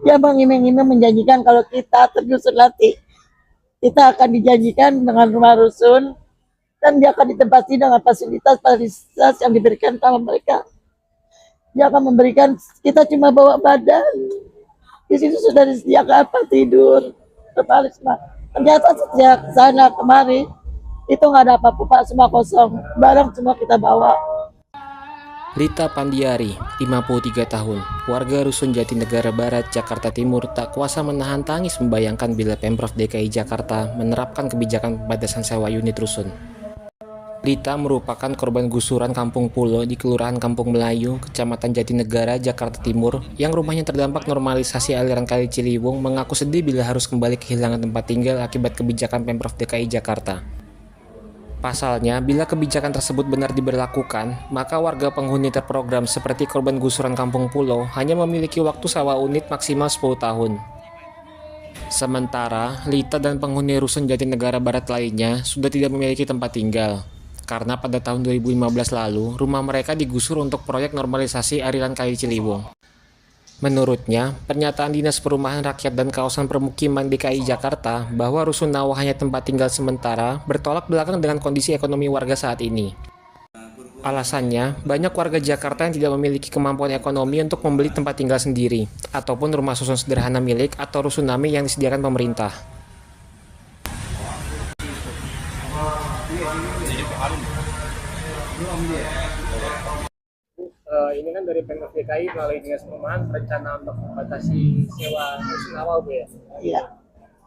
Dia mengiming-iming menjanjikan kalau kita tergusur nanti kita akan dijanjikan dengan rumah rusun dan dia akan ditempati dengan fasilitas yang diberikan sama mereka. Dia akan memberikan, kita cuma bawa badan. Di situ sudah disediakan apa tidur, terpalisma. Ternyata sejak sana kemari itu nggak ada apa-apa Pak, semua kosong. Barang semua kita bawa. Rita Pandiari, 53 tahun, warga Rusun Jatinegara Barat, Jakarta Timur, tak kuasa menahan tangis membayangkan bila Pemprov DKI Jakarta menerapkan kebijakan pembatasan sewa unit rusun. Rita merupakan korban gusuran Kampung Pulo di Kelurahan Kampung Melayu, Kecamatan Jatinegara, Jakarta Timur, yang rumahnya terdampak normalisasi aliran Kali Ciliwung, mengaku sedih bila harus kembali kehilangan tempat tinggal akibat kebijakan Pemprov DKI Jakarta. Pasalnya, bila kebijakan tersebut benar diberlakukan, maka warga penghuni terprogram seperti korban gusuran Kampung Pulo hanya memiliki waktu sewa unit maksimal 10 tahun. Sementara, Lita dan penghuni Rusun Jatinegara Barat lainnya sudah tidak memiliki tempat tinggal. Karena pada tahun 2015 lalu, rumah mereka digusur untuk proyek normalisasi aliran Kali Ciliwung. Menurutnya, pernyataan Dinas Perumahan Rakyat dan Kawasan Permukiman DKI Jakarta bahwa Rusunawa hanya tempat tinggal sementara bertolak belakang dengan kondisi ekonomi warga saat ini. Alasannya, banyak warga Jakarta yang tidak memiliki kemampuan ekonomi untuk membeli tempat tinggal sendiri, ataupun rumah susun sederhana milik atau rusunami yang disediakan pemerintah. Ini kan dari Pemprov DKI melalui Dinas Perumahan rencana untuk membatasi sewa rusun awal Bu ya. Iya.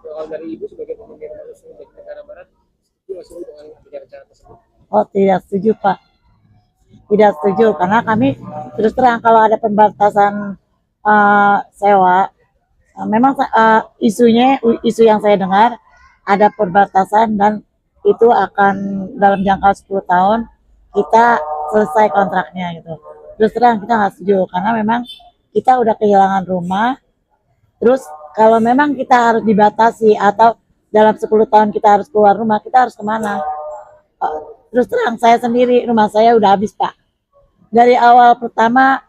Kalau dari Ibu sebagai pemimpin rusun di negara Barat, itu masih dengan rencana tersebut? Oh tidak setuju Pak. Tidak setuju karena kami terus terang kalau ada pembatasan sewa, memang isu yang saya dengar ada perbatasan dan itu akan dalam jangka 10 tahun kita selesai kontraknya gitu. Terus terang kita nggak setuju karena memang kita udah kehilangan rumah. Terus kalau memang kita harus dibatasi atau dalam 10 tahun kita harus keluar rumah, kita harus kemana? Terus terang saya sendiri rumah saya udah habis Pak. Dari awal pertama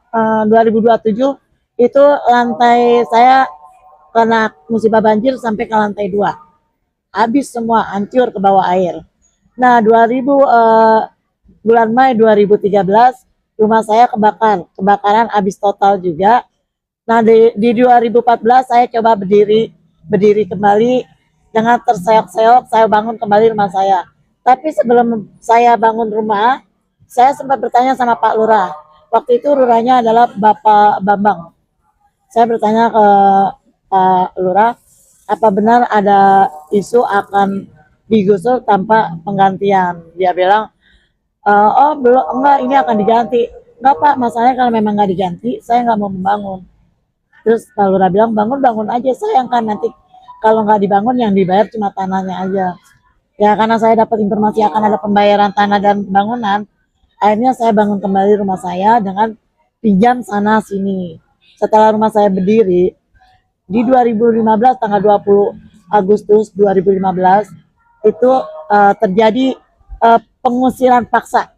2027 itu lantai saya kena musibah banjir sampai ke lantai 2. Habis semua, hancur ke bawah air. Nah, bulan Mei 2013 rumah saya kebakaran habis total juga. Nah, di 2014 saya coba berdiri kembali dengan terseok-seok, saya bangun kembali rumah saya. Tapi sebelum saya bangun rumah, saya sempat bertanya sama Pak Lurah. Waktu itu lurahnya adalah Bapak Bambang. Saya bertanya ke Pak Lurah, apa benar ada isu akan digusur tanpa penggantian? Dia bilang, oh belum, enggak, ini akan diganti. Enggak Pak, masalahnya kalau memang nggak diganti, saya nggak mau membangun. Terus Pak Lurah bilang, bangun aja, sayang kan nanti kalau nggak dibangun yang dibayar cuma tanahnya aja. Ya karena saya dapat informasi akan ada pembayaran tanah dan bangunan, akhirnya saya bangun kembali rumah saya dengan pinjam sana sini. Setelah rumah saya berdiri, di 2015 tanggal 20 Agustus 2015 itu terjadi pengusiran paksa.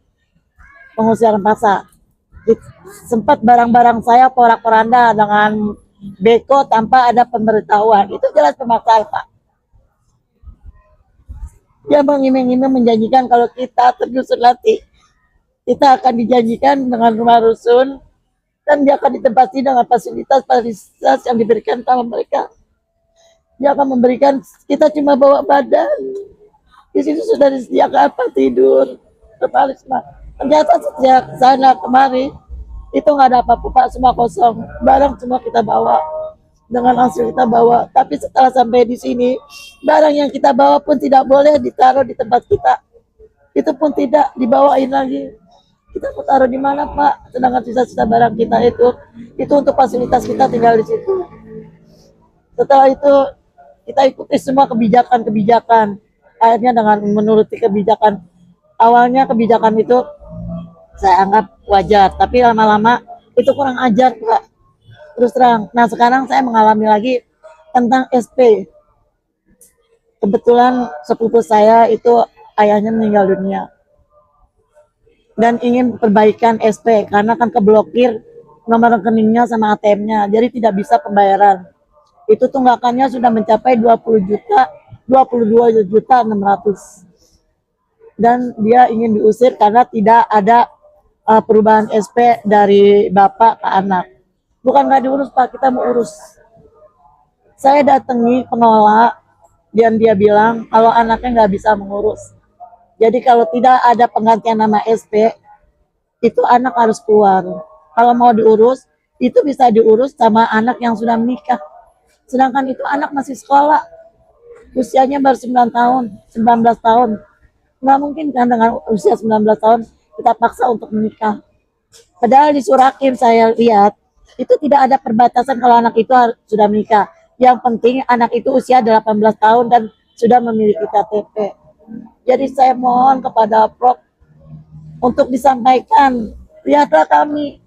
Sempat barang-barang saya porak-poranda dengan beko tanpa ada pemberitahuan. Itu jelas pemaksaan Pak. Dia mengiming-iming menjanjikan kalau kita tergusur nanti kita akan dijanjikan dengan rumah rusun dan dia akan ditempati dengan fasilitas yang diberikan sama mereka. Dia akan memberikan, kita cuma bawa badan. Di situ sudah disediakan apa tidur, terpalisma. Ternyata sejak sana kemari itu nggak ada apa-apa Pak, semua kosong. Barang semua kita bawa. Dengan hasil kita bawa, tapi setelah sampai di sini, barang yang kita bawa pun tidak boleh ditaruh di tempat kita. Itu pun tidak dibawain lagi. Kita mau taruh di mana Pak? Sedangkan sisa-sisa barang kita itu untuk fasilitas kita tinggal di situ. Setelah itu kita ikuti semua kebijakan. Akhirnya dengan menuruti kebijakan, awalnya kebijakan itu saya anggap wajar, tapi lama-lama itu kurang ajar Pak. Terus terang. Nah sekarang saya mengalami lagi tentang SP. Kebetulan sepupu saya itu ayahnya meninggal dunia. Dan ingin perbaikan SP karena kan keblokir nomor rekeningnya sama ATM-nya. Jadi tidak bisa pembayaran. Itu tunggakannya sudah mencapai 20 juta, 22 juta 600. Dan dia ingin diusir karena tidak ada perubahan SP dari bapak ke anak. Bukan nggak diurus Pak, kita mau urus. Saya datangi pengelola dan dia bilang kalau anaknya nggak bisa mengurus. Jadi kalau tidak ada penggantian nama SP, itu anak harus keluar. Kalau mau diurus, itu bisa diurus sama anak yang sudah menikah. Sedangkan itu anak masih sekolah, usianya baru 9 tahun, 19 tahun. Nggak mungkin kan dengan usia 19 tahun kita paksa untuk menikah. Padahal di Surakim saya lihat, itu tidak ada perbatasan kalau anak itu sudah menikah. Yang penting anak itu usia 18 tahun dan sudah memiliki KTP. Jadi saya mohon kepada Prof untuk disampaikan, lihatlah kami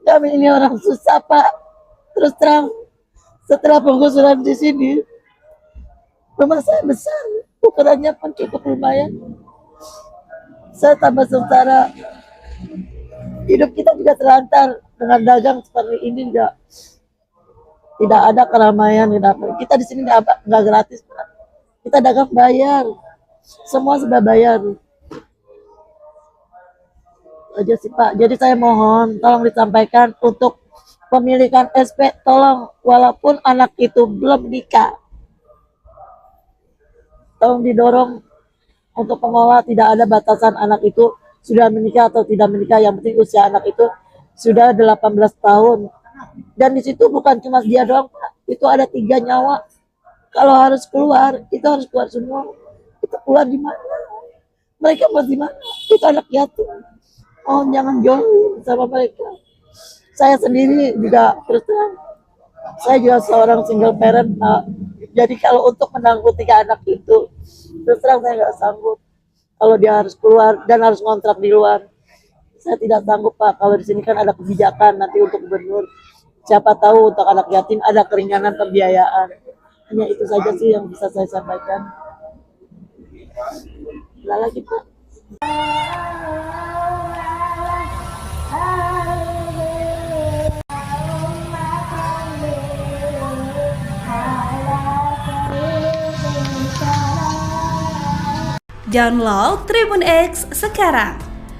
ini orang susah Pak. Terus terang, setelah penggusuran di sini, rumah saya besar, ukurannya pun cukup lumayan. Saya tambah sengsara. Hidup kita juga terlantar dengan dagang seperti ini, tidak ada keramaian. Kita di sini nggak gratis Pak. Kita dagang bayar, semua sudah bayar. Aja sih Pak. Jadi saya mohon tolong disampaikan untuk pemilikan SP, tolong walaupun anak itu belum nikah, tolong didorong untuk pengelola tidak ada batasan anak itu sudah menikah atau tidak menikah, yang penting usia anak itu sudah 18 tahun. Dan di situ bukan cuma dia doang Pak, itu ada 3 nyawa. Kalau harus keluar, itu harus keluar semua. Itu keluar di mana? Mereka mau di mana? Itu anak yatim. Oh, jangan jauh sama mereka. Saya sendiri juga terus terang, saya juga seorang single parent Pak. Jadi kalau untuk menanggung 3 anak itu, terus terang saya nggak sanggup. Kalau dia harus keluar dan harus ngontrak di luar, saya tidak sanggup Pak. Kalau di sini kan ada kebijakan nanti untuk gubernur. Siapa tahu untuk anak yatim ada keringanan pembiayaan. Hanya itu saja sih yang bisa saya sampaikan. Lagi Pak. Download Tribun X sekarang,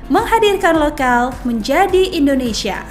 menghadirkan lokal menjadi Indonesia.